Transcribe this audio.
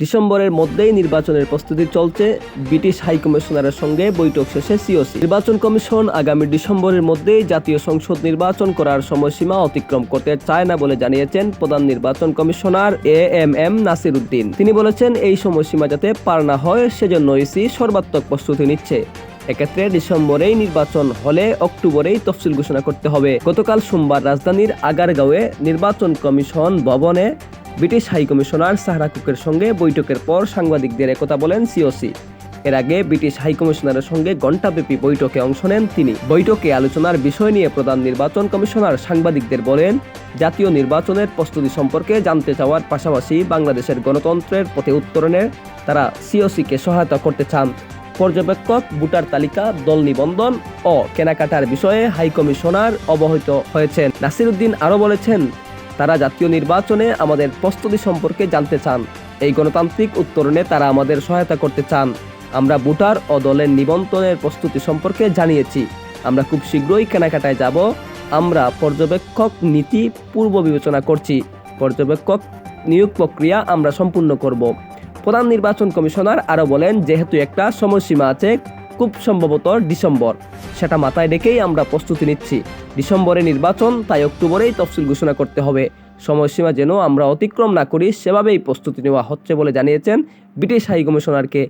ডিসেম্বরের মধ্যেই নির্বাচনের প্রস্তুতি চলছে। ব্রিটিশ হাইকমিশনারের সঙ্গে বৈঠক শেষে সিওসি। নির্বাচন কমিশন আগামী ডিসেম্বরের মধ্যেই জাতীয় সংসদ নির্বাচন করার সময়সীমা অতিক্রম করতে চায় না বলে জানিয়েছেন প্রধান নির্বাচন কমিশনার এএমএম নাসির উদ্দিন। তিনি বলেছেন, এই সময়সীমা যাতে পার না হয় সেজন্য ইসি সর্বাত্মক প্রস্তুতি নিচ্ছে। এক্ষেত্রে ডিসেম্বরেই নির্বাচন হলে অক্টোবরেই তফসিল ঘোষণা করতে হবে। গতকাল সোমবার রাজধানীর আগারগাঁওয়ে নির্বাচন কমিশন ভবনে ব্রিটিশ হাইকমিশনার সাহরা কুকের সঙ্গে বৈঠকের পর সাংবাদিকদের একথা বলেন সিওসি। এর আগে ব্রিটিশ হাইকমিশনারের সঙ্গে ঘণ্টাব্যাপী বৈঠকে অংশ নেন তিনি। বৈঠকে আলোচনার বিষয় নিয়ে প্রধান নির্বাচন কমিশনার সাংবাদিকদের বলেন, জাতীয় নির্বাচনের প্রস্তুতি সম্পর্কে জানতে চাওয়ার পাশাপাশি বাংলাদেশের গণতন্ত্রের পথে উত্তরণে তারা সিওসিকে সহায়তা করতে চান। পর্যবেক্ষক, ভোটার তালিকা, দল নিবন্ধন ও কেনাকাটার বিষয়ে হাইকমিশনার অবহিত হয়েছেন। নাসির উদ্দিন আরও বলেছেন, তারা জাতীয় নির্বাচনে আমাদের প্রস্তুতি সম্পর্কে জানতে চান। এই গণতান্ত্রিক উত্তরণে তারা আমাদের সহায়তা করতে চান। আমরা ভোটার ও দলের নিবন্ধনের প্রস্তুতি সম্পর্কে জানিয়েছি। আমরা খুব শীঘ্রই কেনাকাটায় যাব। আমরা পর্যবেক্ষক নীতি পূর্ব বিবেচনা করছি। পর্যবেক্ষক নিয়োগ প্রক্রিয়া আমরা সম্পূর্ণ করব। প্রধান নির্বাচন কমিশনার আরও বলেন, যেহেতু একটা সময়সীমা আছে, খুব সম্ভবত ডিসেম্বর, সেটা মাথায় রেখেই আমরা প্রস্তুতি নিচ্ছি। ডিসেম্বরে নির্বাচন, তাই অক্টোবরেই তফসিল ঘোষণা করতে হবে। সময়সীমা যেন আমরা অতিক্রম না করি সেভাবেই প্রস্তুতি নেওয়া হচ্ছে বলে জানিয়েছেন ব্রিটিশ হাইকমিশনারকে